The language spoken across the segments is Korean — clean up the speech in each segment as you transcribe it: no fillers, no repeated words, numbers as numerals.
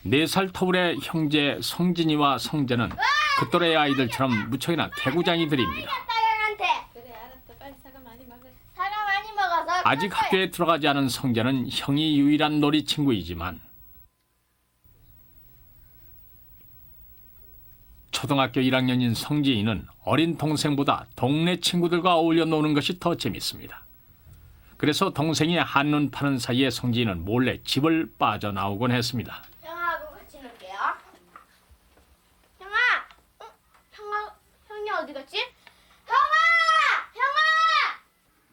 4살 터울의 형제 성진이와 성재는 그 또래의 아이들처럼 무척이나 개구장이들입니다. 형한테. 그래 알았다. 빨리 사과 많이 먹어. 사과 많이 먹어서. 아직 학교에 들어가지 않은 성재는 형이 유일한 놀이 친구이지만 초등학교 1학년인 성진이는 어린 동생보다 동네 친구들과 어울려 노는 것이 더 재밌습니다. 그래서 동생이 한눈 파는 사이에 성진이는 몰래 집을 빠져나오곤 했습니다. 형하고 같이 놀게요. 형아, 형이 어디 갔지? 형아!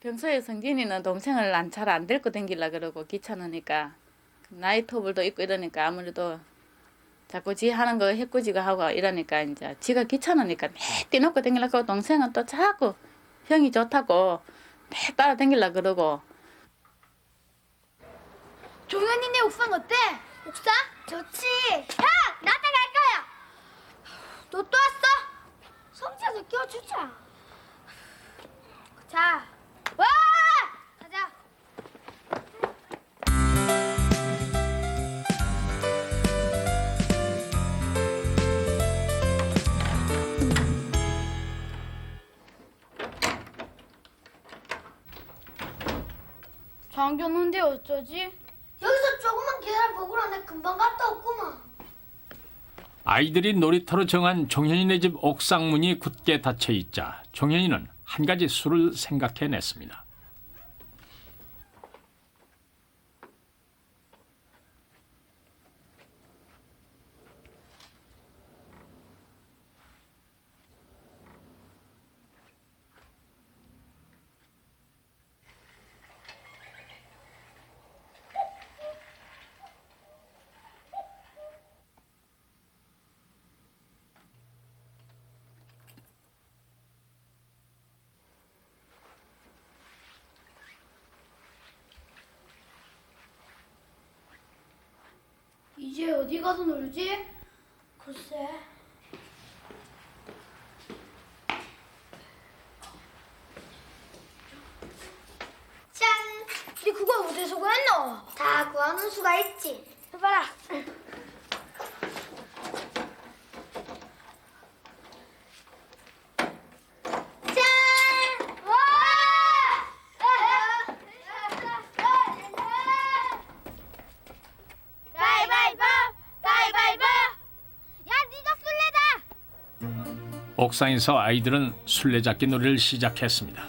평소에 성진이는 동생을 잘 안 데리고 다니려 그러고 귀찮으니까 나이트볼도 있고 이러니까 아무래도 자꾸 지 하는 거 해꾸지고 하고 이러니까 이제 지가 귀찮으니까 매 떼놓고 다니려고 동생은 또 자꾸 형이 좋다고 매 따라 다니려 그러고. 종현이네 옥상 어때? 옥상? 좋지. 형, 나한테 갈 거야. 너 또 왔어? 성지한테 껴주자. 자, 와! 가자. 장견 혼데 어쩌지? 여기서 조금만 기다려보고라. 내 금방 갔다 왔구만. 아이들이 놀이터로 정한 종현이네 집 옥상 문이 굳게 닫혀 있자 종현이는 한 가지 수를 생각해냈습니다. 이제 어디 가서 놀지? 글쎄. 짠! 네 그거 어디서 구했노? 다 구하는 수가 있지. 해봐라. 짠! 와! 가위바위보! 가위바위보! 야, 네가 술래다! 옥상에서 아이들은 술래잡기 놀이를 시작했습니다.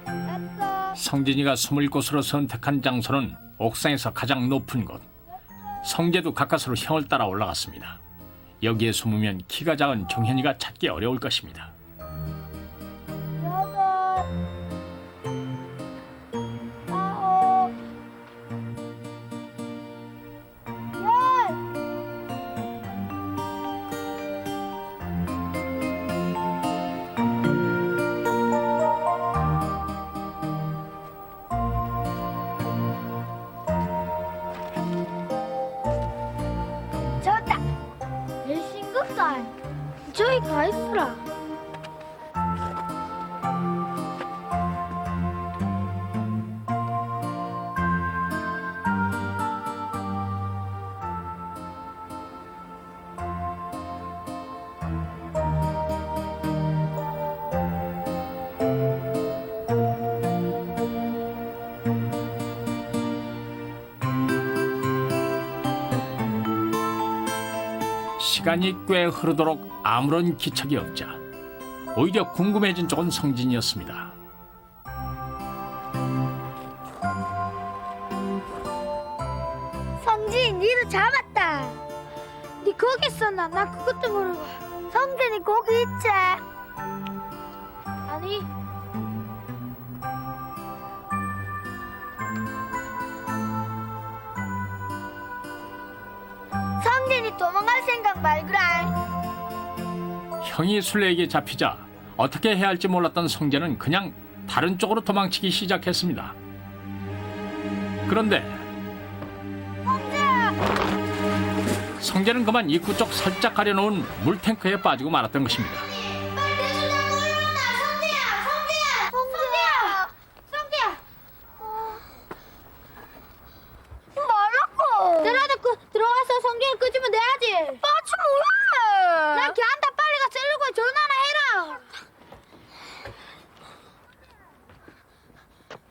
하나, 성진이가 숨을 곳으로 선택한 장소는 옥상에서 가장 높은 곳. 성재도 가까스로 형을 따라 올라갔습니다. 여기에 숨으면 키가 작은 종현이가 찾기 어려울 것입니다. 여덟, 아홉, 열. 저다. 내 신급살. 저기 가 있으라. 시간이 꽤 흐르도록 아무런 기척이 없자 오히려 궁금해진 쪽은 성진이었습니다. 성진, 니도 잡았다. 니 거기 있었나? 나 그것도 모르고. 성진이 거기 있지? 아니. 성진이 도망갈 생각 말거라. 형이 술래에게 잡히자 어떻게 해야 할지 몰랐던 성재는 그냥 다른 쪽으로 도망치기 시작했습니다. 그런데 성재는 그만 입구 쪽 살짝 가려놓은 물탱크에 빠지고 말았던 것입니다. 빨리 수장 올라온다. 성재야. 말라고. 내려놓고 들어가서 성재를 끄집어 내야지. 빠지 뭐해? 나 걔한테 빨리 가서 119에 전화나 해라.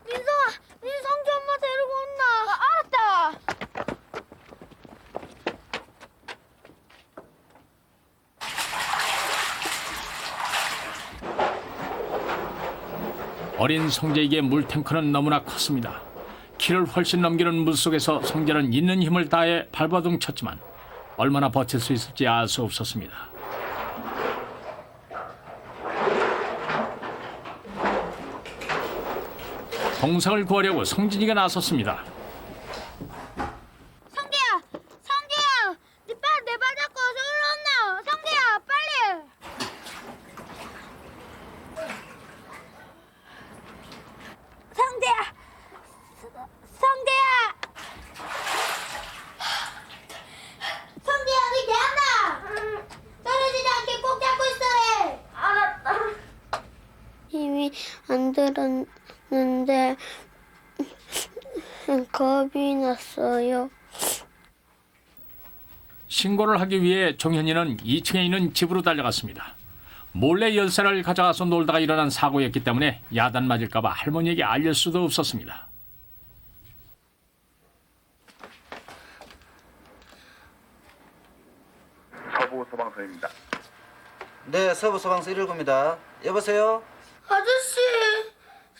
민성아, 네 성재 엄마 데리고 온나. 알았다. 어린 성재에게 물탱크는 너무나 컸습니다. 키를 훨씬 넘기는 물속에서 성재는 있는 힘을 다해 발버둥 쳤지만 얼마나 버틸 수 있을지 알 수 없었습니다. 동생을 구하려고 성진이가 나섰습니다. 성재야, 네 빨리 내 발 잡고 어서 올라온나. 성재야, 빨리. 성재야. 성재야, 네 개한다. 떨어지지 않게 꼭 잡고 있어래. 알았다. 힘이 안 들었는데 겁이 났어요. 신고를 하기 위해 종현이는 2층에 있는 집으로 달려갔습니다. 몰래 열쇠를 가져가서 놀다가 일어난 사고였기 때문에 야단 맞을까 봐 할머니에게 알릴 수도 없었습니다. 서부 소방서입니다. 네, 서부 소방서 119입니다. 여보세요? 아저씨,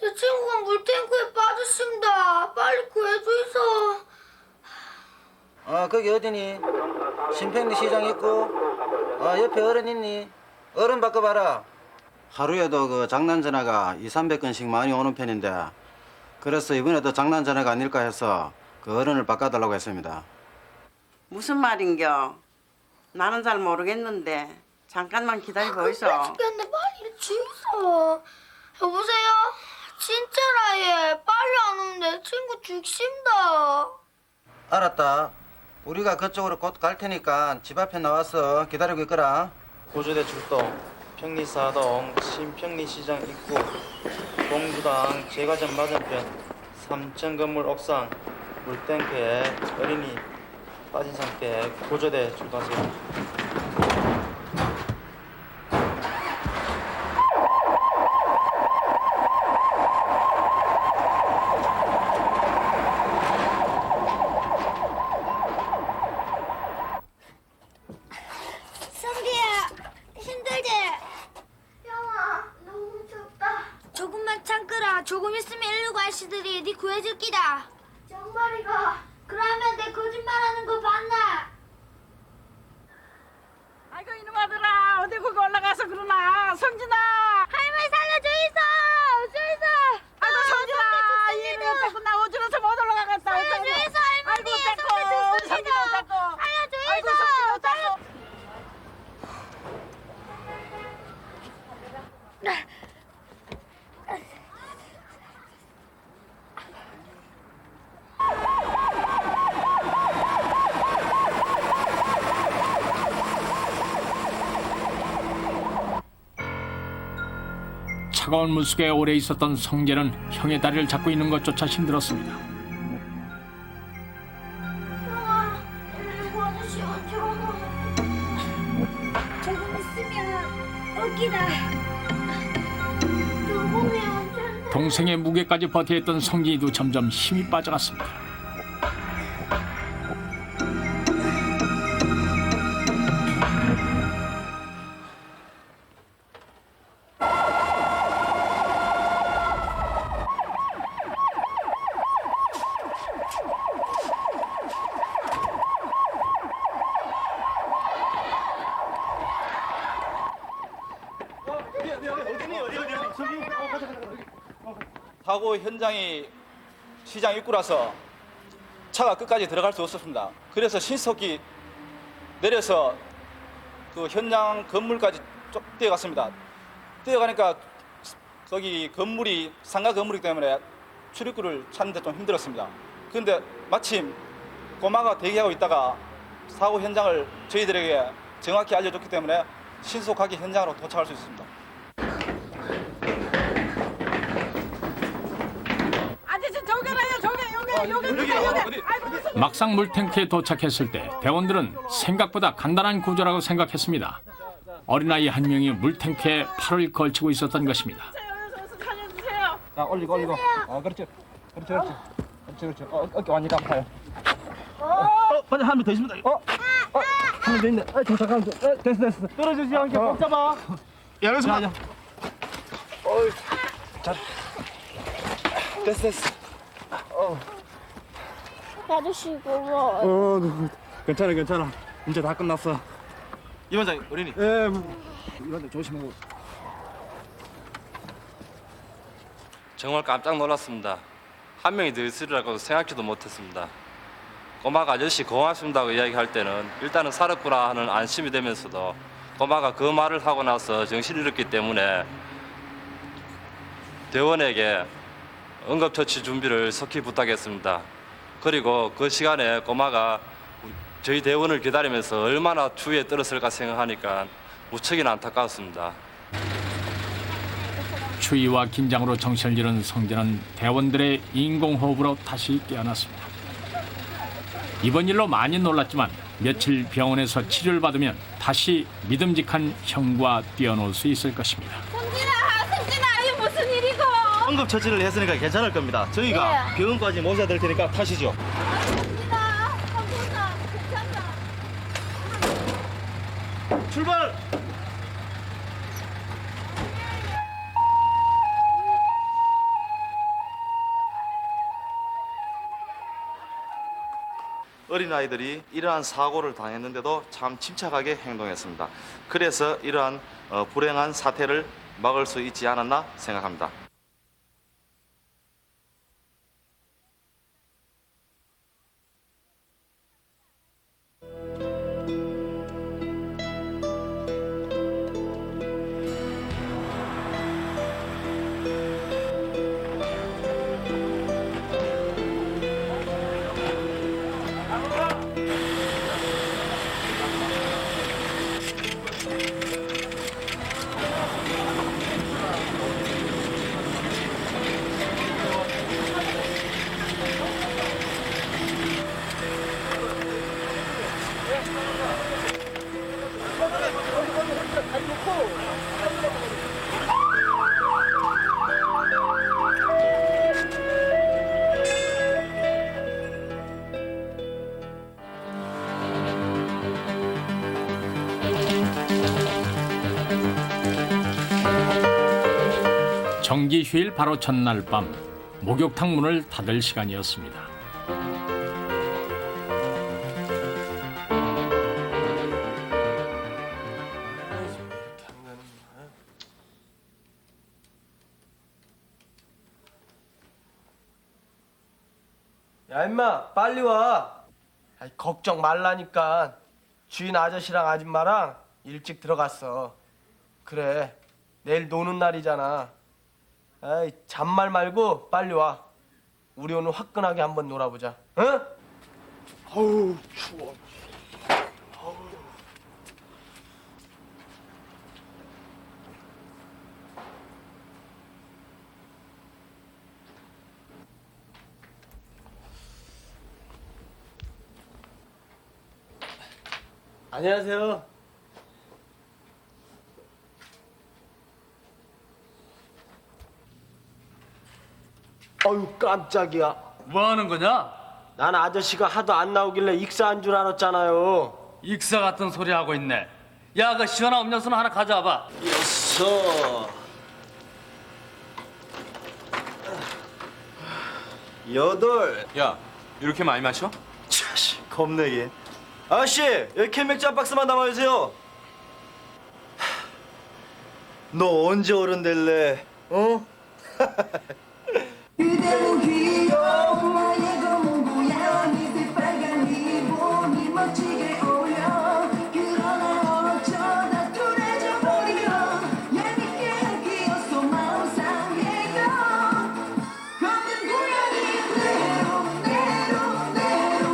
제 친구가 물탱크에 빠졌습니다. 빨리 구해주이소. 거기 어디니? 신평리 시장 있고, 옆에 어른 있니? 어른 바꿔봐라. 하루에도 그 장난 전화가 200~300건씩 많이 오는 편인데, 그래서 이번에도 장난 전화가 아닐까 해서 그 어른을 바꿔달라고 했습니다. 무슨 말인겨? 나는 잘 모르겠는데 잠깐만 기다려 보이소. 죽겠네, 빨리 주이소. 여보세요? 진짜라 얘. 빨리 안 오면 내 친구 죽습니다. 알았다. 우리가 그쪽으로 곧 갈 테니까 집 앞에 나와서 기다리고 있거라. 구조대 출동, 평리사동, 신평리시장 입구, 공주당 제과점 맞은편, 3층 건물 옥상, 물탱크에 어린이 빠진 상태에 구조대 출동하세요. 성재야, 힘들지? 영아, 너무 춥다. 조금만 참거라. 조금 있으면 119 아저씨들이 네 구해줄 기다. 정말이가. 그러면 내 거짓말하는 거 봤나? 아이고 이놈아들아 어디 거기 올라가서 그러나 성진아. 할머니 살려주이소! 주이소! 아이고 성진아 이놈 데리고 나 어지러서 못 올라가겠다. 살려주이소, 할머니! 아이고 데리고 성재 성진아 데리고. 아이고 살려주이소! 성진아 데리고. 차가운 물속에 오래 있었던 성재는 형의 다리를 잡고 있는 것조차 힘들었습니다. 형아, 119 아저씨 언제 오노? 조금 있으면 올 기다. 조금이 언제? 동생의 무게까지 버텨했던 성진이도 점점 힘이 빠져갔습니다. 사고 현장이 시장 입구라서 차가 끝까지 들어갈 수 없었습니다. 그래서 신속히 내려서 그 현장 건물까지 쭉 뛰어갔습니다. 뛰어가니까 거기 건물이 상가 건물이기 때문에 출입구를 찾는데 좀 힘들었습니다. 그런데 마침 꼬마가 대기하고 있다가 사고 현장을 저희들에게 정확히 알려줬기 때문에 신속하게 현장으로 도착할 수 있습니다. 아저씨 저기라요 저기 여기. 막상 물탱크에 도착했을 때 대원들은 생각보다 간단한 구조라고 생각했습니다. 어린아이 한 명이 물탱크에 팔을 걸치고 있었던 것입니다. 살려주세요. 자, 올리고. 그렇지. 어깨 완전히 아파요. 맞아, 한 명 더 있습니다. 한 명 더 있네. 잠깐. 됐어. 떨어지지 않게 꼭 잡아. 알겠습니다. 자. 됐어. 아저씨 고마워. 괜찮아. 이제 다 끝났어. 이반장, 어린이. 예. 이반장 조심하고. 정말 깜짝 놀랐습니다. 한 명이 더 있으리라고 생각지도 못했습니다. 꼬마가 아저씨 고맙습니다고 이야기할 때는 일단은 살았구나 하는 안심이 되면서도 꼬마가 그 말을 하고 나서 정신을 잃었기 때문에 대원에게 응급처치 준비를 속히 부탁했습니다. 그리고 그 시간에 꼬마가 저희 대원을 기다리면서 얼마나 추위에 떨었을까 생각하니까 무척이나 안타까웠습니다. 추위와 긴장으로 정신을 잃은 성재는 대원들의 인공호흡으로 다시 깨어났습니다. 이번 일로 많이 놀랐지만 며칠 병원에서 치료를 받으면 다시 믿음직한 형과 뛰어놀 수 있을 것입니다. 성진아 이게 무슨 일이고? 응급 처치를 했으니까 괜찮을 겁니다. 저희가 병원까지 모셔야 될 테니까 타시죠. 성진아 괜찮다. 출발! 어린아이들이 이러한 사고를 당했는데도 참 침착하게 행동했습니다. 그래서 이러한 불행한 사태를 막을 수 있지 않았나 생각합니다. 정기 휴일 바로 전날 밤 목욕탕 문을 닫을 시간이었습니다. 야 임마 빨리 와. 아이, 걱정 말라니까. 주인 아저씨랑 아줌마랑 일찍 들어갔어. 그래 내일 노는 날이잖아. 아이 잔말 말고 빨리 와. 우리 오늘 화끈하게 한번 놀아보자. 응? 어우 추워. 안녕하세요. 어휴 깜짝이야. 뭐 하는 거냐? 난 아저씨가 하도 안 나오길래 익사한 줄 알았잖아요. 익사 같은 소리 하고 있네. 야, 그 시원한 음료수는 하나 가져와봐. 여섯, 여덟. 야, 이렇게 많이 마셔? 차시 겁내게. 아저씨 여기 캔맥주 한 박스만 담아주세요. 너 언제 어른 될래? 어? 그대는 귀여운 나의 검은 고양이 새빨간 리본이 멋지게 어울려. 그러나 어쩌다 둔해져 버리던 얄밉게 귀여서 마음 상해요. 검은 고양이 내로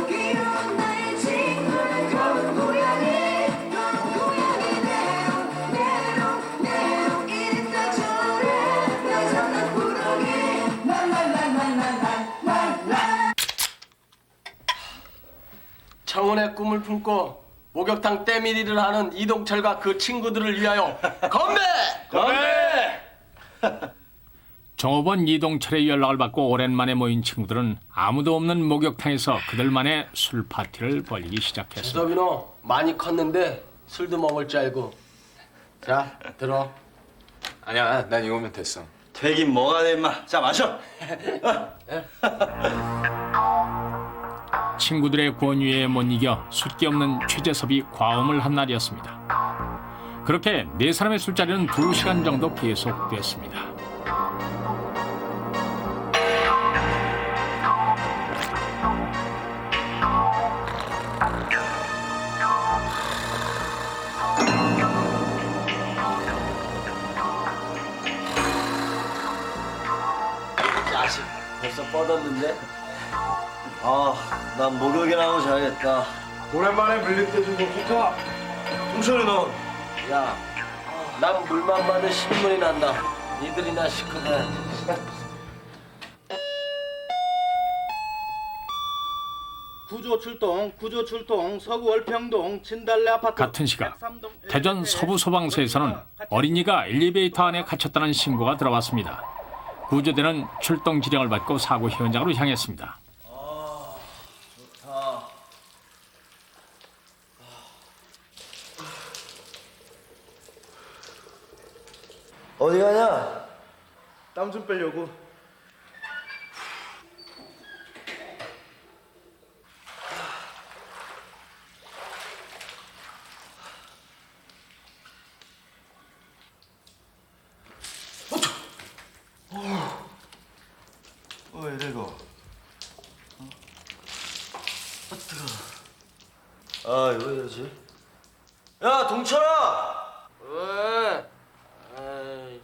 귀여운 나의 친구는 청혼의 꿈을 품고 목욕탕 때밀이를 하는 이동철과 그 친구들을 위하여 건배! 건배! 종업원 이동철의 연락을 받고 오랜만에 모인 친구들은 아무도 없는 목욕탕에서 그들만의 술 파티를 벌이기 시작했습니다. 주섭이너 많이 컸는데 술도 먹을 줄 알고. 자, 들어. 아니야, 난 이거면 됐어. 되긴 뭐가 돼 임마. 자 마셔. 친구들의 권유에 못 이겨 숫기 없는 최재섭이 과음을 한 날이었습니다. 그렇게 네 사람의 술자리는 2시간 정도 계속됐습니다. 자식, 벌써 뻗었는데? 난 목욕이나 하고 자야겠다. 오랜만에 물릴 때 좀 좋다. 동철이 너. 야, 난 물만 봐도 신물이 난다. 니들이나 시끄러. 구조 출동, 서구 월평동 진달래 아파트. 같은 시각 대전 서부소방서에서는 어린이가 엘리베이터 안에 갇혔다는 신고가 들어왔습니다. 구조대는 출동 지령을 받고 사고 현장으로 향했습니다. 어디 가냐? 땀 좀 빼려고. 왜 이래 이거? 아 이거 왜 이러지? 야 동철아! 왜? 아이씨.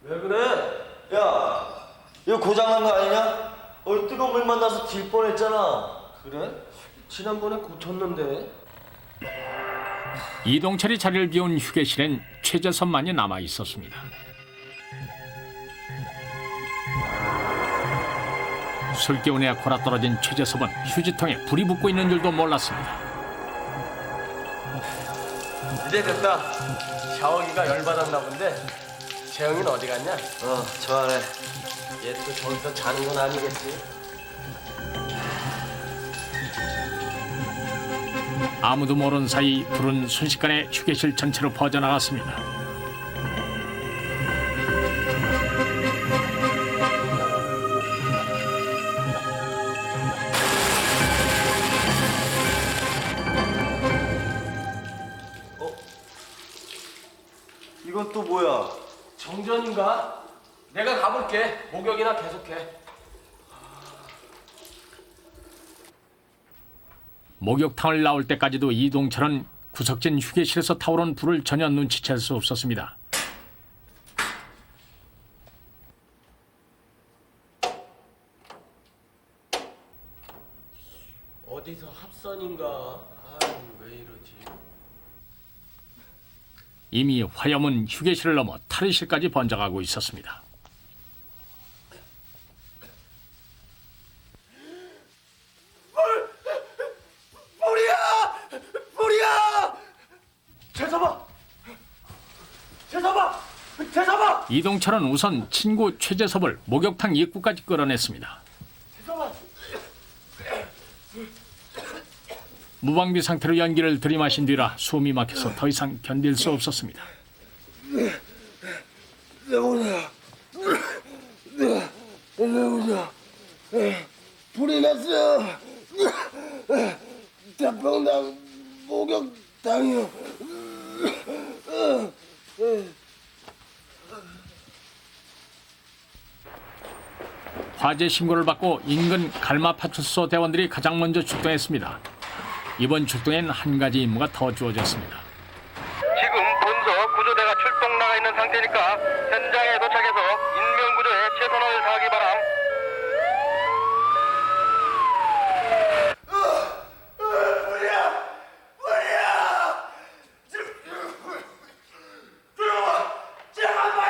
왜 그래? 야 이거 고장난 거 아니냐? 뜨거운 물 만나서 딜 뻔했잖아. 그래? 지난번에 고쳤는데. 이동철이 자리를 비운 휴게실엔 최재섭만이 남아 있었습니다. 술기운에 골아떨어진 최재섭은 휴지통에 불이 붙고 있는 줄도 몰랐습니다. 이제 됐다. 샤워기가 열받았나 본데. 재영이는 어디 갔냐? 저 안에. 얘 또 저기서 자는 건 아니겠지? 아무도 모르는 사이 불은 순식간에 휴게실 전체로 퍼져나갔습니다. 이건 또 뭐야? 정전인가? 내가 가볼게. 목욕이나 계속해. 목욕탕을 나올 때까지도 이동철은 구석진 휴게실에서 타오른 불을 전혀 눈치챌 수 없었습니다. 어디서 합선인가? 왜 이러지? 이미 화염은 휴게실을 넘어 탈의실까지 번져가고 있었습니다. 불이야! 재섭아! 이동철은 우선 친구 최재섭을 목욕탕 입구까지 끌어냈습니다. 무방비 상태로 연기를 들이마신 뒤라 숨이 막혀서 더 이상 견딜 수 없었습니다. 불이 났어. 대평당 목욕탕이요. 화재 신고를 받고 인근 갈마파출소 대원들이 가장 먼저 출동했습니다. 이번 출동엔 한 가지 임무가 더 주어졌습니다. 지금 본서 구조대가 출동 나가 있는 상태니까 현장에 도착해서 인명구조에 최선을 다하기 바람. 잠깐만!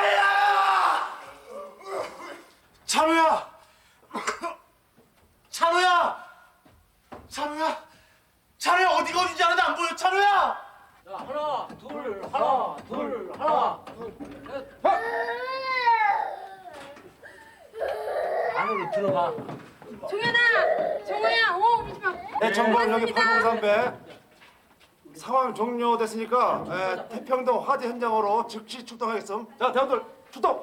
종현아, 정호야, 오지 마. 네, 정보원 여기 803배. 상황 종료됐으니까 태평동 화재 현장으로 즉시 출동하겠음. 자, 대원들 출동.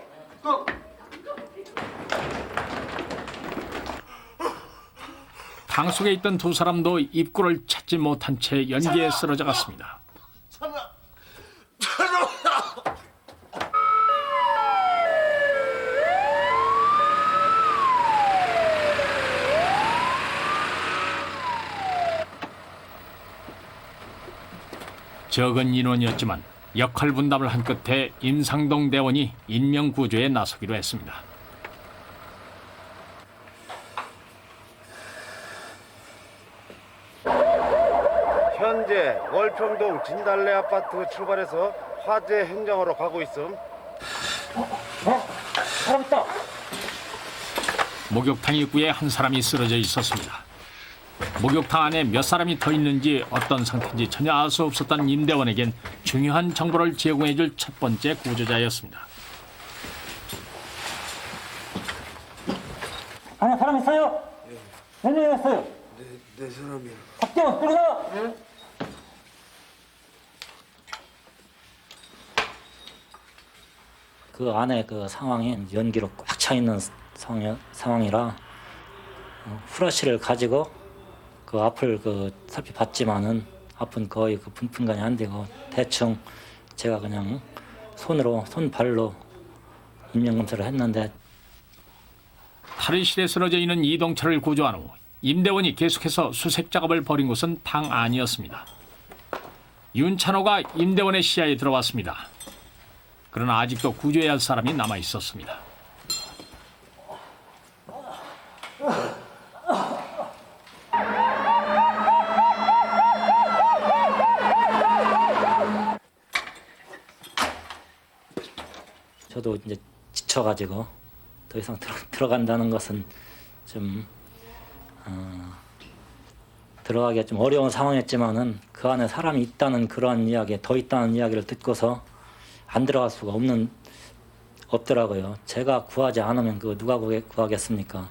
방 속에 있던 두 사람도 입구를 찾지 못한 채 연기에 쓰러져 갔습니다. 적은 인원이었지만 역할 분담을 한 끝에 임상동 대원이 인명구조에 나서기로 했습니다. 현재 월평동 진달래 아파트 출발해서 화재 현장으로 가고 있음. 사람 있다. 목욕탕 입구에 한 사람이 쓰러져 있었습니다. 목욕탕 안에 몇 사람이 더 있는지 어떤 상태인지 전혀 알 수 없었던 임대원에겐 중요한 정보를 제공해줄 첫 번째 구조자였습니다. 안에 사람 있어요? 몇 명이었어요? 네 사람이요. 박대원 들어가. 그 안에 그 상황이 연기로 꽉 차 있는 상황이라 후라시를 가지고 그 앞을 살펴봤지만은 앞은 거의 분간이 안 되고 대충 제가 그냥 손발로 인명 검사를 했는데 탈의실에 쓰러져 있는 이동철을 구조한 후 임대원이 계속해서 수색 작업을 벌인 곳은 방 안이었습니다. 윤찬호가 임대원의 시야에 들어왔습니다. 그러나 아직도 구조해야 할 사람이 남아 있었습니다. 저도 이제 지쳐가지고 더 이상 들어간다는 것은 좀 들어가기가 좀 어려운 상황이었지만은 그 안에 사람이 있다는 그런 이야기, 더 있다는 이야기를 듣고서 안 들어갈 수가 없더라고요. 제가 구하지 않으면 누가 구하겠습니까?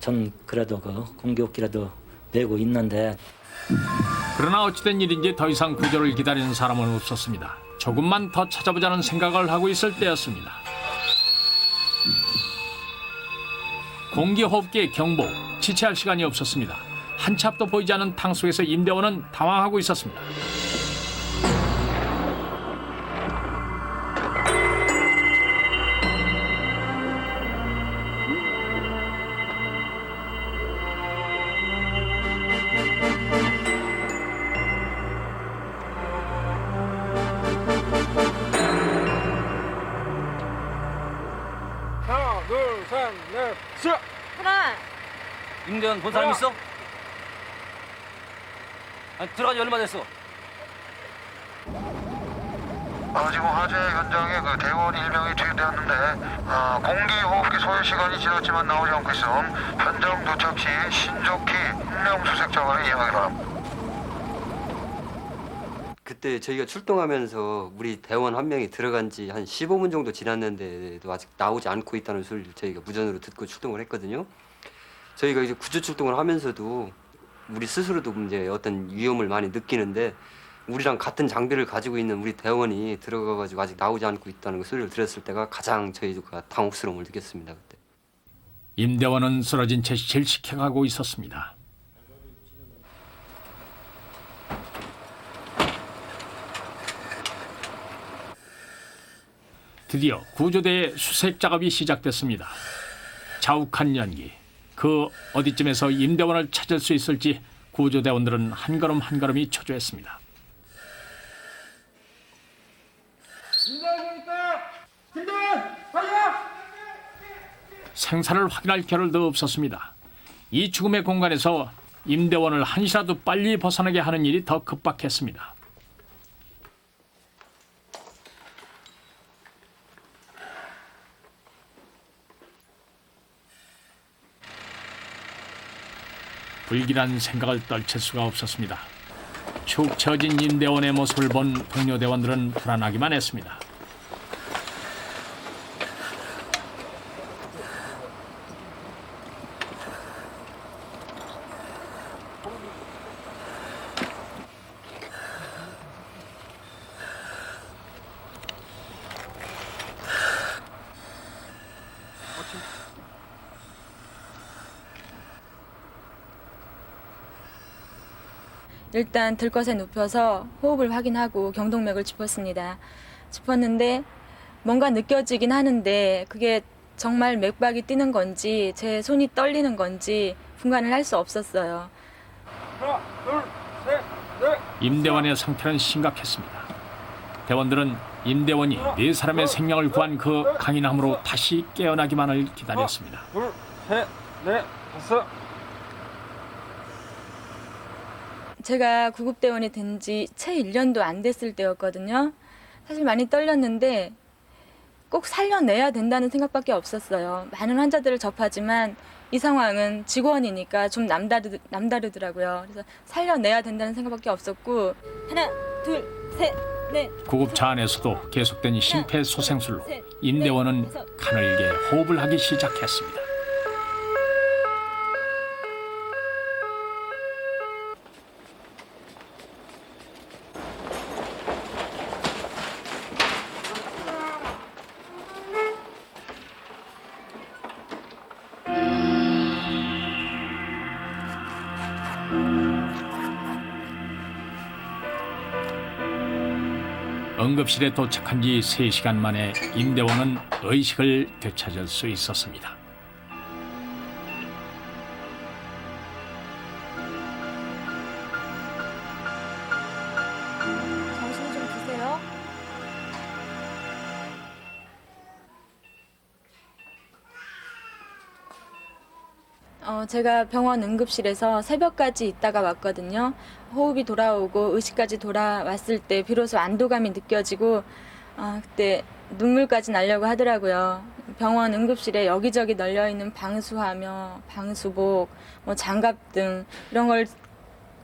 전 그래도 공기호흡기라도 메고 있는데. 그러나 어찌된 일인지 더 이상 구조를 기다리는 사람은 없었습니다. 조금만 더 찾아보자는 생각을 하고 있을 때였습니다. 공기호흡기의 경보, 지체할 시간이 없었습니다. 한 치 앞도 보이지 않는 탕 속에서 임대원은 당황하고 있었습니다. 하나, 둘, 셋, 넷, 시작. 하나. 임대원 본 사람 있어? 아니, 들어간 지 얼마 됐어? 지금 화재 현장에 대원 1명이 투입되었는데 공기호흡기 소요 시간이 지났지만 나오지 않고 있음. 현장 도착 시 신속히 인명수색 작업을 이행하기 바랍니다. 그때 저희가 출동하면서 우리 대원 한 명이 들어간 지 한 15분 정도 지났는데도 아직 나오지 않고 있다는 소리를 저희가 무전으로 듣고 출동을 했거든요. 저희가 이제 구조 출동을 하면서도 우리 스스로도 이제 어떤 위험을 많이 느끼는데 우리랑 같은 장비를 가지고 있는 우리 대원이 들어가가지고 아직 나오지 않고 있다는 그 소리를 들었을 때가 가장 저희가 당혹스러움을 느꼈습니다. 그때. 임대원은 쓰러진 채 질식해가고 있었습니다. 드디어 구조대의 수색 작업이 시작됐습니다. 자욱한 연기, 그 어디쯤에서 임대원을 찾을 수 있을지 구조대원들은 한 걸음 한 걸음이 초조했습니다. 생사를 확인할 겨를도 없었습니다. 이 죽음의 공간에서 임대원을 한시라도 빨리 벗어나게 하는 일이 더 급박했습니다. 불길한 생각을 떨칠 수가 없었습니다. 축 처진 임대원의 모습을 본 동료 대원들은 불안하기만 했습니다. 일단 들것에 눕혀서 호흡을 확인하고 경동맥을 짚었는데 뭔가 느껴지긴 하는데 그게 정말 맥박이 뛰는 건지 제 손이 떨리는 건지 분간을 할 수 없었어요. 하나, 둘, 셋, 넷. 임대원의 상태는 심각했습니다. 대원들은 임대원이 4사람의 생명을 구한 그 강인함으로 다시 깨어나기만을 기다렸습니다. 둘, 셋, 넷, 다섯. 제가 구급대원이 된 지 채 1년도 안 됐을 때였거든요. 사실 많이 떨렸는데 꼭 살려내야 된다는 생각밖에 없었어요. 많은 환자들을 접하지만 이 상황은 직원이니까 좀 남다르더라고요. 그래서 살려내야 된다는 생각밖에 없었고 하나, 둘, 셋, 넷. 구급차 안에서도 계속된 심폐소생술로 임대원은 가늘게 호흡을 하기 시작했습니다. 응급실에 도착한 지 3시간 만에 임대원은 의식을 되찾을 수 있었습니다. 정신이 좀 드세요? 제가 병원 응급실에서 새벽까지 있다가 왔거든요. 호흡이 돌아오고 의식까지 돌아왔을 때 비로소 안도감이 느껴지고 그때 눈물까지 나려고 하더라고요. 병원 응급실에 여기저기 널려있는 방수화며 방수복, 장갑 등 이런 걸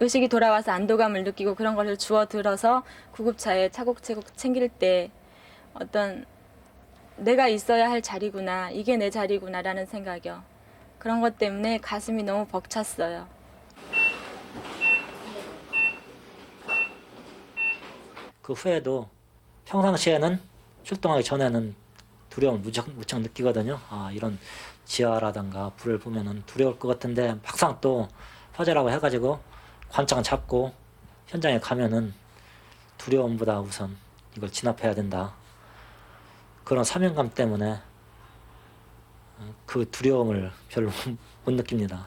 의식이 돌아와서 안도감을 느끼고 그런 것을 주워 들어서 구급차에 차곡차곡 챙길 때 어떤 내가 있어야 할 자리구나, 이게 내 자리구나라는 생각이요. 그런 것 때문에 가슴이 너무 벅찼어요. 그 후에도 평상시에는 출동하기 전에는 두려움을 무척 느끼거든요. 이런 지하라든가 불을 보면은 두려울 것 같은데 막상 또 화재라고 해가지고 관장 잡고 현장에 가면은 두려움보다 우선 이걸 진압해야 된다. 그런 사명감 때문에 그 두려움을 별로 못 느낍니다.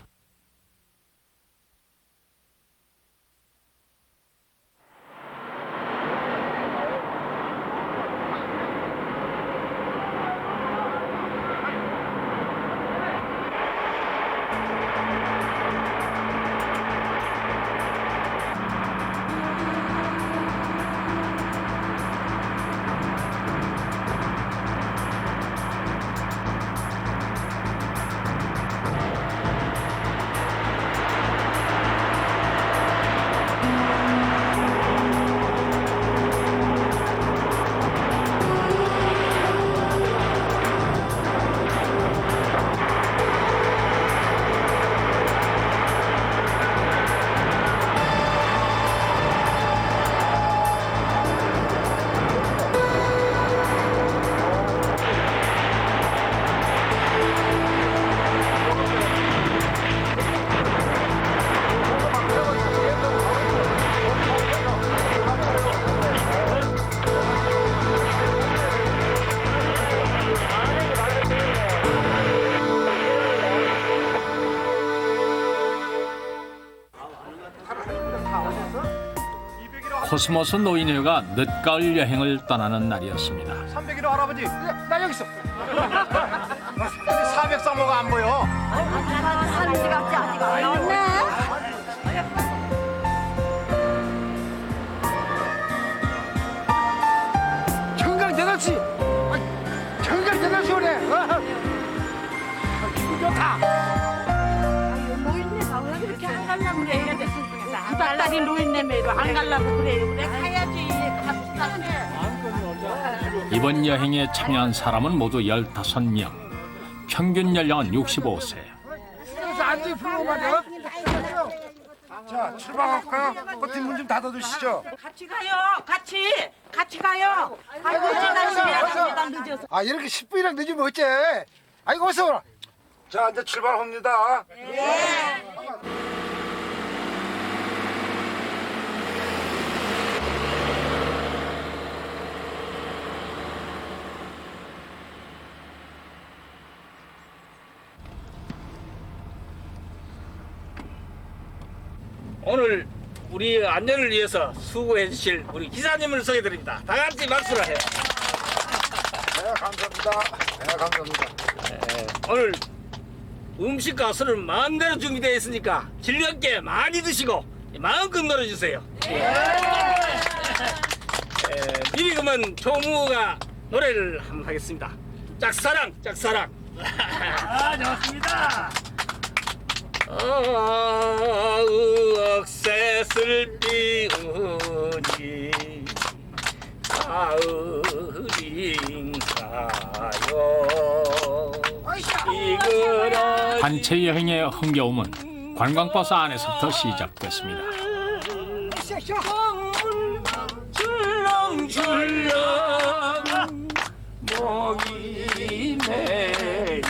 코스모스 노인회가 늦가을 여행을 떠나는 날이었습니다. 301호 할아버지, 나 여기 있어. 403호가 안 보여. 사는지 같지 아직 안 나왔네. 청강 대단치. 청강 대단치 오네. 기분 좋다. 노인네가 왜 그렇게 안 가려고 그래? 두 달짜리 노인네매도 안 가려고 그래요. 그래 가야지. 이번 여행에 참여한 사람은 모두 15명. 평균 연령은 65세. 앉아 불러봐요. 자, 출발할까요? 버튼 문 좀 닫아주시죠. 같이 가요. 같이 가요. 아이고 지나시면 늦어서. 아, 이렇게 10분이나 늦으면 어째? 아이고, 어서 오라. 자, 이제 출발합니다. 네. 오늘 우리 안전을 위해서 수고해 주실 우리 기사님을 소개드립니다. 다 같이 박수를 해요. 네, 감사합니다. 네, 감사합니다. 오늘 음식과 술을 마음대로 준비되어 있으니까 즐겁게 많이 드시고 마음껏 놀아주세요. 미리 그러면 조무가 노래를 한번 하겠습니다. 짝사랑 짝사랑. 좋습니다. 억새 슬피 우니 가을인가요. 단체 여행의 흥겨움은 관광버스 안에서부터 시작됐습니다. 줄렁줄렁 목이 메이다.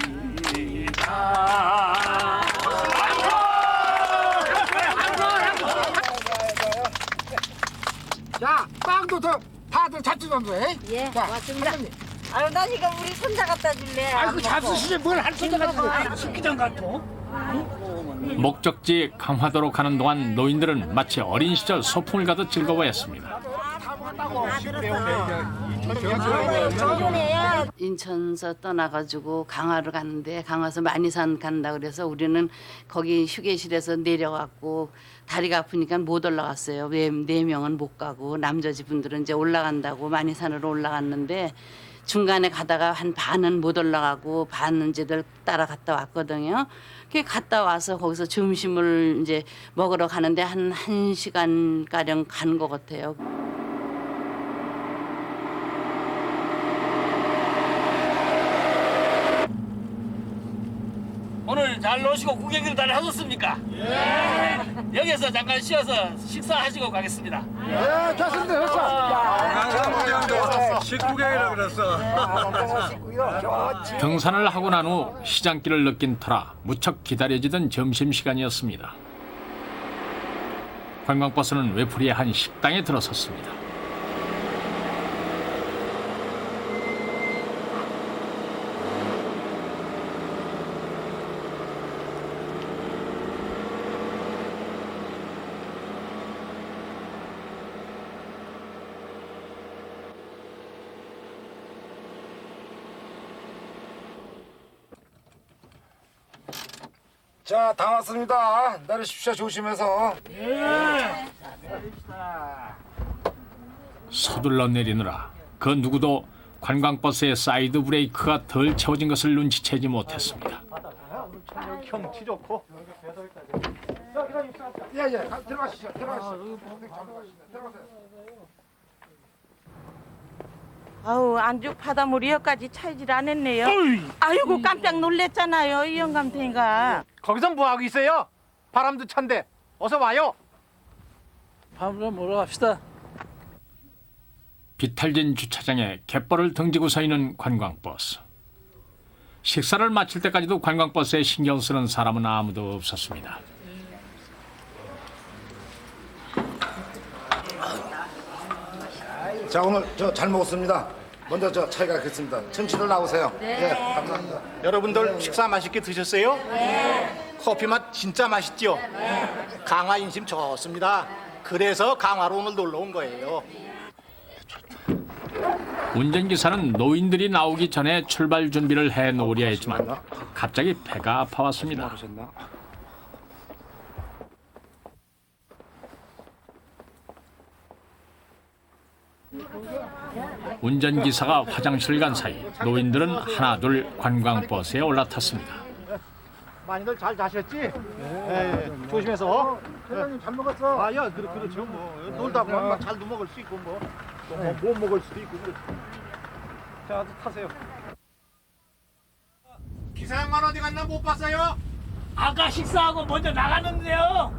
자, 빵도 더 다들 잡수 좀 해. 예, 자, 고맙습니다. 사장님. 아유, 난 이거 우리 손자 갖다 줄래. 아이고, 잡수시지 뭘 할 손자 가지고 식기장 같어. 목적지 강화도로 가는 동안 노인들은 마치 어린 시절 소풍을 가듯 즐거워했습니다. 인천서 떠나가지고 강화로 갔는데 강화에서 만이산 간다 그래서 우리는 거기 휴게실에서 내려갔고 다리가 아프니까 못 올라갔어요. 네 명은 못 가고 남저지 분들은 이제 올라간다고 만이산으로 올라갔는데 중간에 가다가 한 반은 못 올라가고 반은 이제들 따라갔다 왔거든요. 그 갔다 와서 거기서 점심을 이제 먹으러 가는데 한 1시간 가량 간 것 같아요. 오늘 잘 노시고 구경을 잘 하셨습니까? 예. 여기서 잠깐 쉬어서 식사하시고 가겠습니다. 예, 좋습니다. 됐어. 식구경이라 그랬어. 등산을 하고 난 후 시장길을 느낀 터라 무척 기다려지던 점심시간이었습니다. 관광버스는 외풀이의 한 식당에 들어섰습니다. 자, 다 왔습니다. 내리십시오, 조심해서. 서둘러 내리느라 그 누구도 관광버스의 사이드 브레이크가 덜 채워진 것을 눈치채지 못했습니다. 경치 좋고. 예, 들어가시죠. 들어가세요. 아우, 안죽 바닷물이 여기까지 차이질 않았네요. 아이고, 깜짝 놀랬잖아요, 이 영감탱이가. 거기서 뭐 하고 있어요? 바람도 찬데. 어서 와요. 밥을 먹으러 갑시다. 비탈진 주차장에 갯벌을 등지고 서 있는 관광버스. 식사를 마칠 때까지도 관광버스에 신경 쓰는 사람은 아무도 없었습니다. 자, 오늘 저 잘 먹었습니다. 먼저 저 차에 가겠습니다. 점심들 나오세요. 네. 감사합니다. 여러분들 식사 맛있게 드셨어요? 네. 커피 맛 진짜 맛있죠? 네. 강화 인심 좋습니다. 그래서 강화로 오늘 놀러 온 거예요. 운전기사는 노인들이 나오기 전에 출발 준비를 해놓으려 했지만 갑자기 배가 아파왔습니다. 운전기사가 화장실을 간 사이 노인들은 하나둘 관광버스에 올라탔습니다. 많이들 잘 자셨지? 네. 조심해서. 회장님 잘 먹었어. 아, 야, 그렇죠. 뭐 놀다 보면 잘도 먹을 수 있고 못 먹을 수도 있고. 자, 타세요. 기사 양반 어디 갔나 못 봤어요? 아까 식사하고 먼저 나갔는데요.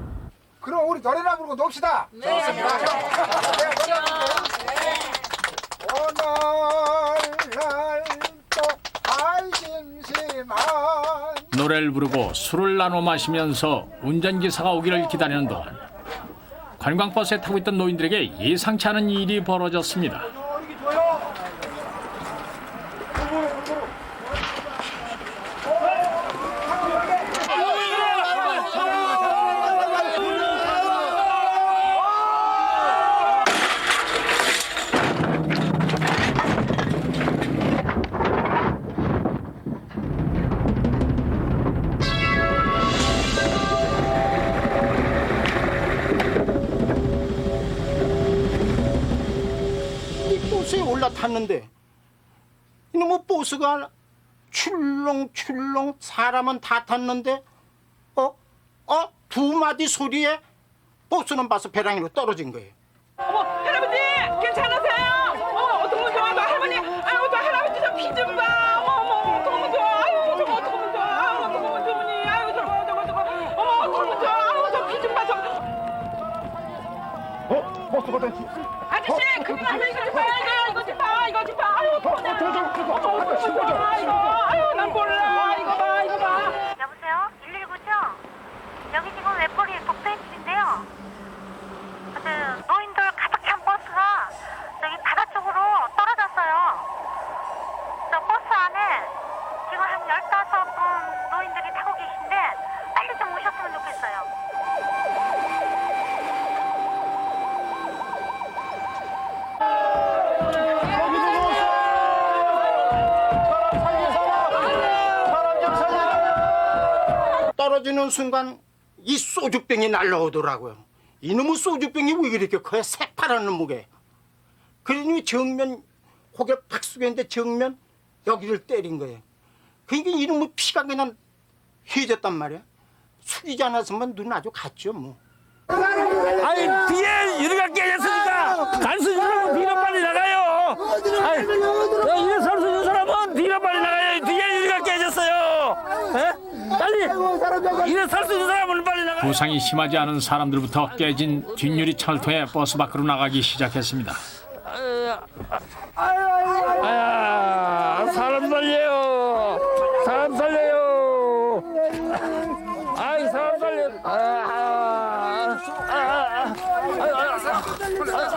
그럼 우리 노래나 부르고 놉시다. 네. 좋습니다. 오늘날도 발심심한 노래를 부르고 술을 나눠 마시면서 운전기사가 오기를 기다리는 동안 관광버스에 타고 있던 노인들에게 예상치 않은 일이 벌어졌습니다. 탔는데 이놈의 버스가 출렁출렁 사람은 다 탔는데 두 마디 소리에 버스는 봐서 배랑이로 떨어진 거예요. 어머 할아버지 괜찮으세요? 어떡하면 좋아 너 할머니 아유 저 할아버지 저 피 좀 봐. 어머 어떡하면 좋아. 아유 저거 어떡하면 좋아. 아유 어떡하면 좋으니. 아유 저거 어머 어떡하면 좋아. 아유 저 피 좀 봐. 버스 버튼. 아저씨 큰일 났네. 이거 좀 봐. 이거 좀 봐. 아유 어떡하면 좋아. 이거 아유 난 몰라. 이거 봐. 여보세요? 119죠? 여기 지금 외벌이 독배집인데요. 노인들 가득 찬 버스가 저기 바다 쪽으로 떨어졌어요. 저 버스 안에 지금 한 15분 노인들이 타고 계신데 빨리 좀 오셨으면 좋겠어요. 떨어지는 순간 이 소주병이 날라오더라고요. 이놈의 소주병이 왜 이렇게 커요? 새파란 놈무게. 그러니 정면 고개 팍 숙였는데 정면 여기를 때린 거예요. 그러니까 이놈의 피가 그냥 휘졌단 말이야. 숙이지 않았으면 눈 아주 갔죠 뭐. 아이 뒤에 유리가 깨졌으니까 간수 유리는 뒤로 빨리 나가요. 아이 이래 설 수 있는 사람은 뒤로 빨리 나가요. 뒤에 유리가 깨졌어요. 에? 빨리 이래 설 수 있는 사람은 빨리 나가요. 부상이 심하지 않은 사람들부터 깨진 뒷유리 창을 통해 버스 밖으로 나가기 시작했습니다. 아야 사람 살려요. 사람 살려요. 아이 사람 살려.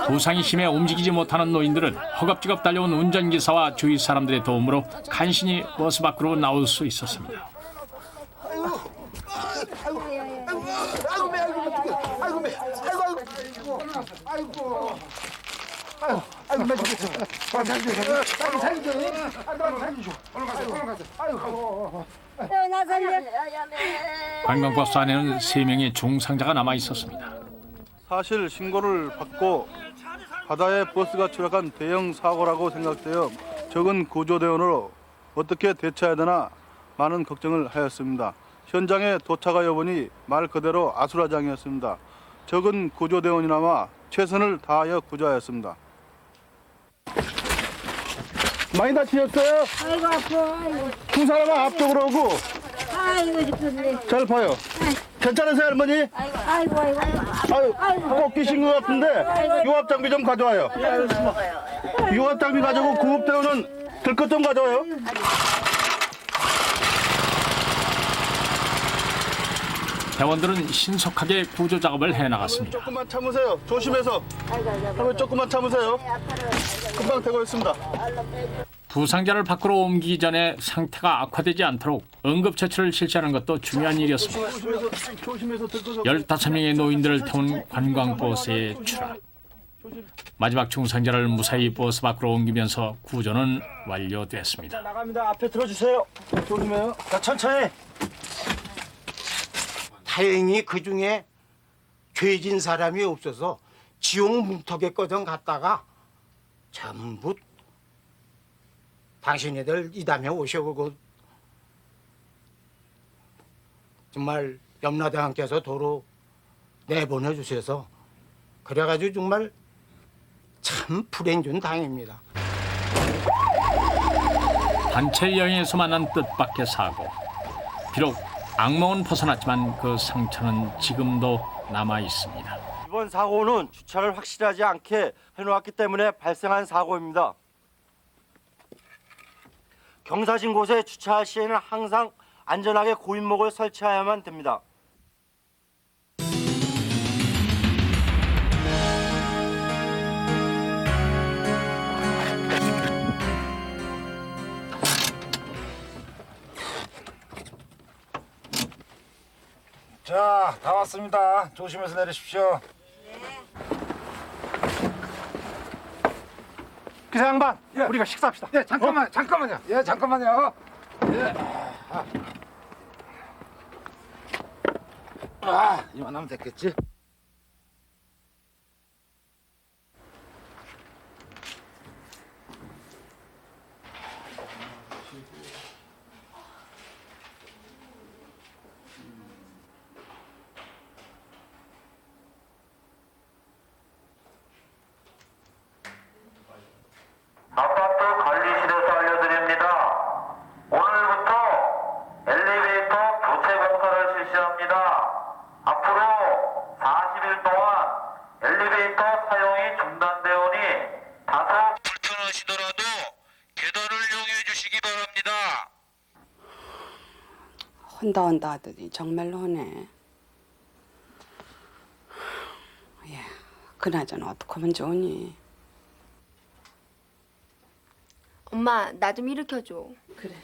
부상이 심해 움직이지 못하는 노인들은 허겁지겁 달려온 운전기사와 주위 사람들의 도움으로 간신히 버스 밖으로 나올 수 있었습니다. 관광버스 안에는 3명의 중상자가 남아 있었습니다. 사실 신고를 받고 바다에 버스가 추락한 대형 사고라고 생각되어 적은 구조대원으로 어떻게 대처해야 되나 많은 걱정을 하였습니다. 현장에 도착하여 보니 말 그대로 아수라장이었습니다. 적은 구조대원이나마 최선을 다하여 구조하였습니다. 많이 다치셨어요? 아이고 아파. 두 사람은 앞쪽으로 오고. 아이고 싶었네. 잘 봐요. 괜찮으세요 할머니? 아유 꺾이신 것 같은데 유압 장비 좀 가져와요. 유압 장비 가지고 구급대원은 들것 좀 가져와요. 대원들은 신속하게 구조 작업을 해나갔습니다. 조금만 참으세요. 조심해서. 할머니 조금만 참으세요. 금방 되고 있습니다. 부상자를 밖으로 옮기기 전에 상태가 악화되지 않도록 응급처치를 실시하는 것도 중요한 일이었습니다. 조심해서 들것 15명의 노인들을 태운 관광버스의 추락. 마지막 중상자를 무사히 버스 밖으로 옮기면서 구조는 완료됐습니다. 나갑니다. 앞에 들어주세요. 조심해요. 자 천천히. 다행히 그 중에 죄진 사람이 없어서 지옥 문턱에 꺼져 갔다가 전부 당신네들 이 다음에 오셔고 정말 염라대왕께서 도로 내보내 주셔서 그래가지고 정말 참 불행준 당입니다. 단체 여행에서 만난 뜻밖의 사고. 비록 악몽은 벗어났지만 그 상처는 지금도 남아 있습니다. 이번 사고는 주차를 확실하지 않게 해놓았기 때문에 발생한 사고입니다. 경사진 곳에 주차할 시에는 항상 안전하게 고인목을 설치해야만 됩니다. 자, 다 왔습니다. 조심해서 내리십시오. 기사 양반, 우리가 식사합시다. 예, 잠깐만요. 예, 잠깐만요. 예. 이만하면 됐겠지? 바랍니다. 혼다 하더니 정말로 하네. 예, 그나저나 어떻게 하면 좋으니? 엄마, 나 좀 일으켜줘. 그래.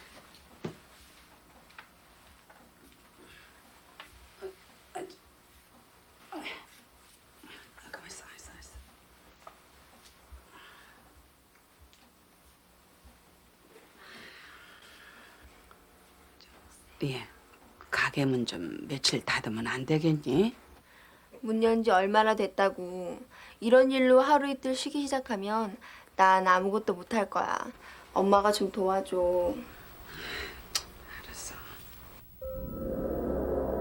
예, 가게 문 좀 며칠 닫으면 안 되겠니? 문 연 지 얼마나 됐다고. 이런 일로 하루 이틀 쉬기 시작하면 난 아무것도 못할 거야. 엄마가 좀 도와줘.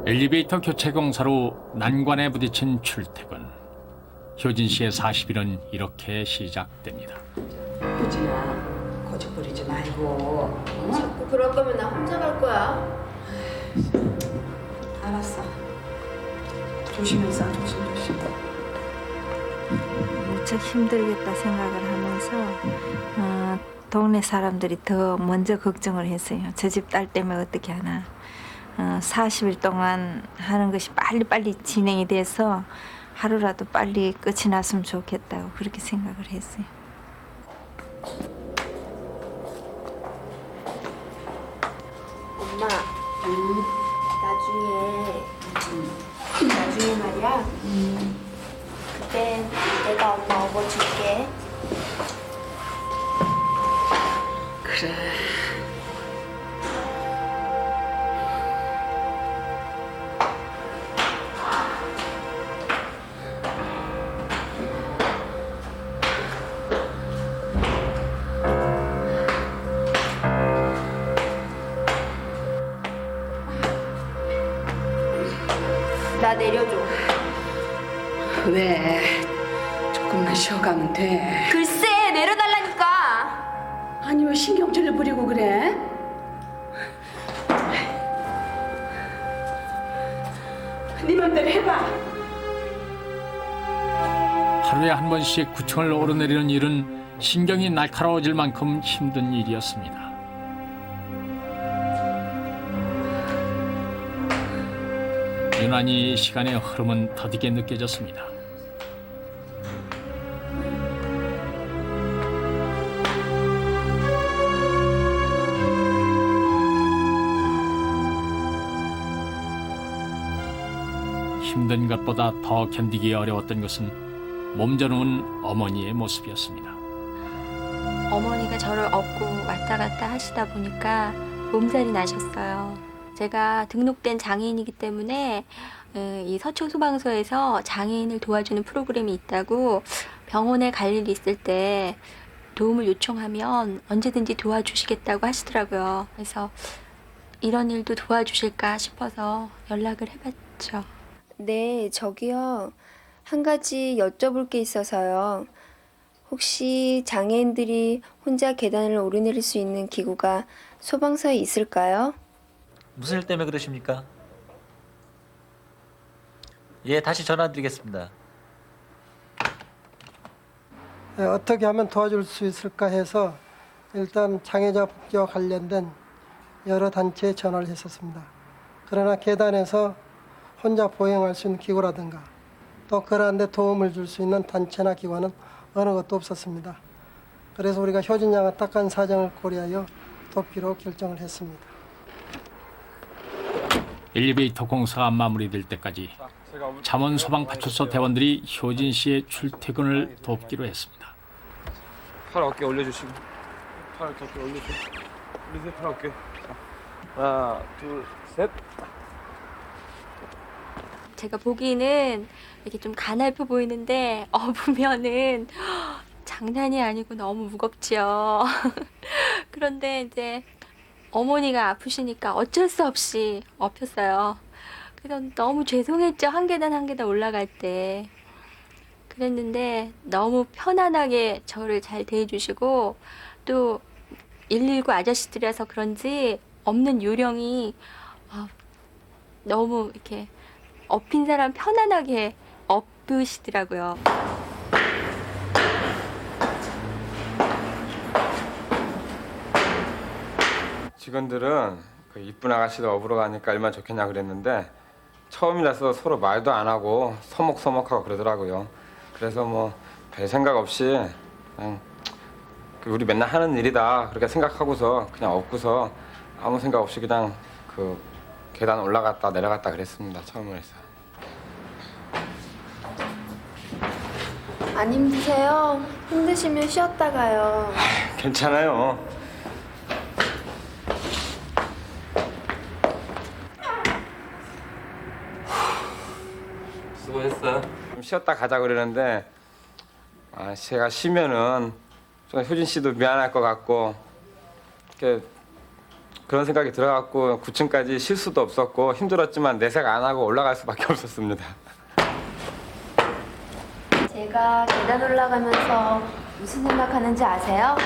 엘리베이터 교체 공사로 난관에 부딪힌 출퇴근. 효진 씨의 40일은 이렇게 시작됩니다. 효진아, 고집 부리지 말고. 응? 자꾸 그럴 거면 나 혼자 갈 거야. 알았어. 조심해서 조심. 무척 힘들겠다 생각을 하면서 동네 사람들이 더 먼저 걱정을 했어요. 저 집 딸 때문에 어떻게 하나. 40일 동안 하는 것이 빨리빨리 진행이 돼서 하루라도 빨리 끝이 났으면 좋겠다고 그렇게 생각을 했어요. 엄마, 나중에 말이야. 그때 내가 엄마 업어줄게. 그래. 나 내려줘. 왜? 조금만 쉬어가면 돼. 글쎄, 내려달라니까. 아니 왜 신경질을 부리고 그래? 네 맘대로 해봐. 하루에 한 번씩 구층을 오르내리는 일은 신경이 날카로워질 만큼 힘든 일이었습니다. 유난히 시간의 흐름은 더디게 느껴졌습니다. 힘든 것보다 더 견디기 어려웠던 것은 몸져놓은 어머니의 모습이었습니다. 어머니가 저를 업고 왔다 갔다 하시다 보니까 몸살이 나셨어요. 제가 등록된 장애인이기 때문에 이 서초소방서에서 장애인을 도와주는 프로그램이 있다고 병원에 갈 일이 있을 때 도움을 요청하면 언제든지 도와주시겠다고 하시더라고요. 그래서 이런 일도 도와주실까 싶어서 연락을 해봤죠. 네, 저기요. 한 가지 여쭤볼 게 있어서요. 혹시 장애인들이 혼자 계단을 오르내릴 수 있는 기구가 소방서에 있을까요? 무슨 일 때문에 그러십니까? 예, 다시 전화드리겠습니다. 네, 어떻게 하면 도와줄 수 있을까 해서 일단 장애자 복지와 관련된 여러 단체에 전화를 했었습니다. 그러나 계단에서 혼자 보행할 수 있는 기구라든가 또 그러한 데 도움을 줄 수 있는 단체나 기관은 어느 것도 없었습니다. 그래서 우리가 효진 양의 딱한 사정을 고려하여 돕기로 결정을 했습니다. 엘리베이터 공사가 마무리될 때까지 잠원 소방파출소 대원들이 효진 씨의 출퇴근을 돕기로 했습니다. 팔 어깨 올려주시고. 팔 어깨 올려주시고. 올리세요, 팔 어깨. 하나, 둘, 셋. 제가 보기에는 이렇게 좀 가냘프 보이는데 업으면은 장난이 아니고 너무 무겁지요. 그런데 이제 어머니가 아프시니까 어쩔 수 없이 업혔어요. 그래서 너무 죄송했죠. 한 계단 한 계단 올라갈 때. 그랬는데 너무 편안하게 저를 잘 대해주시고 또 119 아저씨들이라서 그런지 없는 요령이 너무 이렇게 업힌 사람 편안하게 업으시더라고요. 직원들은 그 이쁜 아가씨도 업으로 가니까 얼마나 좋겠냐 그랬는데 처음이라서 서로 말도 안 하고 서먹서먹하고 그러더라고요. 그래서 뭐 별 생각 없이 그냥 우리 맨날 하는 일이다 그렇게 생각하고서 그냥 없고서 아무 생각 없이 그냥 그 계단 올라갔다 내려갔다 그랬습니다. 처음으로 해서. 안 힘드세요? 힘드시면 쉬었다 가요. 괜찮아요. 수고했어. 좀 쉬었다 가자 그러는데 제가 쉬면은 좀 효진 씨도 미안할 것 같고 그런 생각이 들어갖고 9층까지 쉴 수도 없었고 힘들었지만 내색 안 하고 올라갈 수밖에 없었습니다. 제가 계단 올라가면서 무슨 생각하는지 아세요?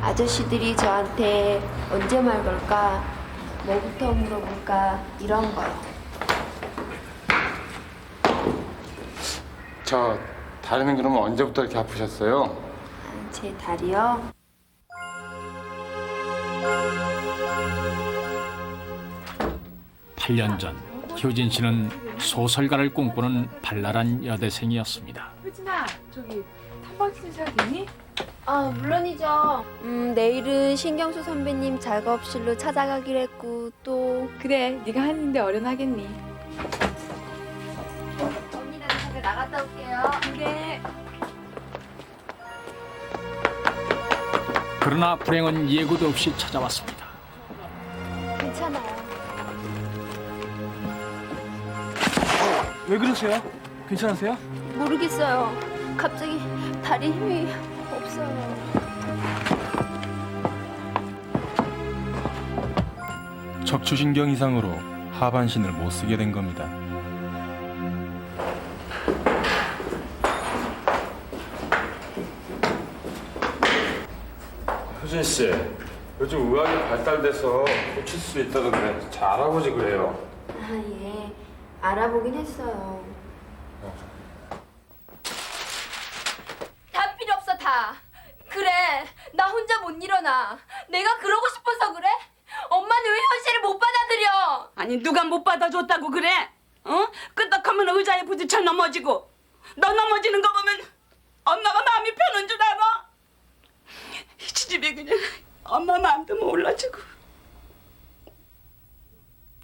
아저씨들이 저한테 언제 말 걸까? 뭐부터 물어볼까? 이런 거요. 저 다리는 그러면 언제부터 이렇게 아프셨어요? 제 다리요? 팔 년 전 효진 씨는 소설가를 꿈꾸는 발랄한 여대생이었습니다. 효진아, 저기 탐방신 잘 되니? 아, 물론이죠. 내일은 신경수 선배님 작업실로 찾아가기로 했고 또 그래, 네가 하는데 어련하겠니? 언니 나 잠깐 나갔다 올게요. 그래. 그러나 불행은 예고도 없이 찾아왔습니다. 괜찮아요. 왜 그러세요? 괜찮으세요? 모르겠어요. 갑자기 다리 힘이 없어요. 척추신경 이상으로 하반신을 못 쓰게 된 겁니다. 효진 씨, 요즘 의학이 발달돼서 고칠 수 있다던데 잘 알아보지 그래요. 아, 예. 알아보긴 했어요. 다 필요 없어 다. 그래, 나 혼자 못 일어나. 내가 그러고 싶어서 그래? 엄마는 왜 현실을 못 받아들여? 아니 누가 못 받아줬다고 그래? 어? 끄떡하면 의자에 부딪혀 넘어지고 너 넘어지는 거 보면 엄마가 마음이 편한 줄 알아? 이 집에 그냥 엄마 마음도 몰라주고.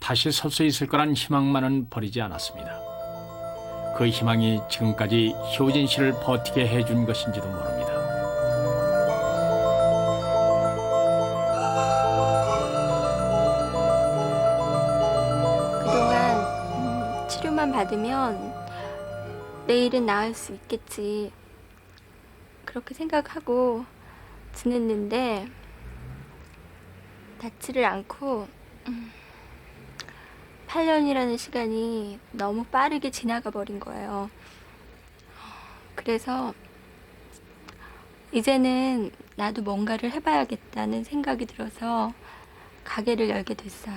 다시 설 수 있을 거란 희망만은 버리지 않았습니다. 그 희망이 지금까지 효진 씨를 버티게 해준 것인지도 모릅니다. 그동안 치료만 받으면 내일은 나을 수 있겠지. 그렇게 생각하고 지냈는데 닿지를 않고 8년이라는 시간이 너무 빠르게 지나가 버린 거예요. 그래서 이제는 나도 뭔가를 해봐야겠다는 생각이 들어서 가게를 열게 됐어요.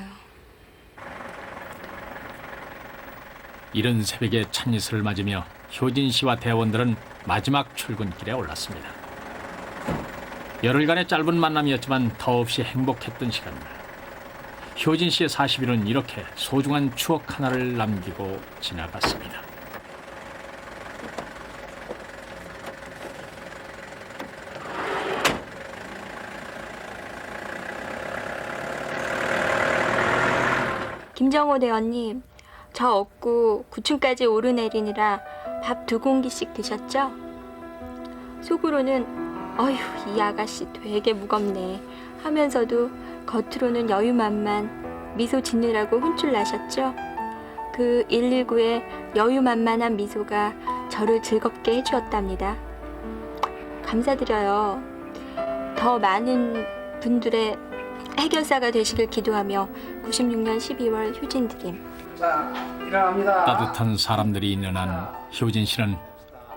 이른 새벽에 찬이슬을 맞으며 효진 씨와 대원들은 마지막 출근길에 올랐습니다. 열흘간의 짧은 만남이었지만 더없이 행복했던 시간들. 효진 씨의 40일은 이렇게 소중한 추억 하나를 남기고 지나갔습니다. 김정호 대원님, 저 업고 9층까지 오르내리느라 밥 2공기씩 드셨죠? 속으로는 어휴 이 아가씨 되게 무겁네 하면서도 겉으로는 여유만만 미소 짓느라고 혼쭐 나셨죠? 그 119의 여유만만한 미소가 저를 즐겁게 해주었답니다. 감사드려요. 더 많은 분들의 해결사가 되시길 기도하며 96년 12월 효진 드림. 자, 일어납니다. 따뜻한 사람들이 있는 한 효진 씨는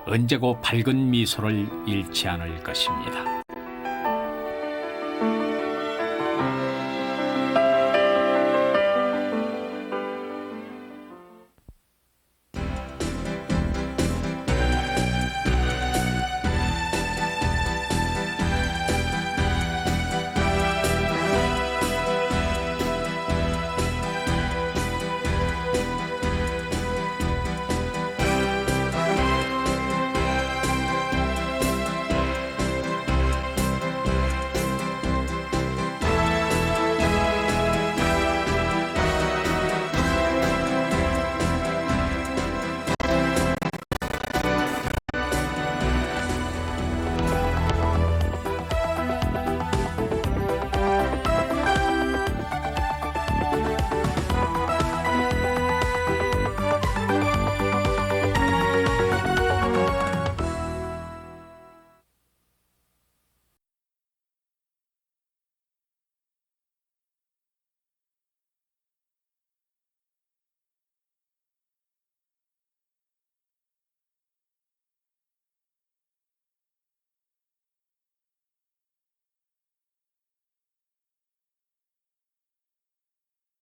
언제고 밝은 미소를 잃지 않을 것입니다.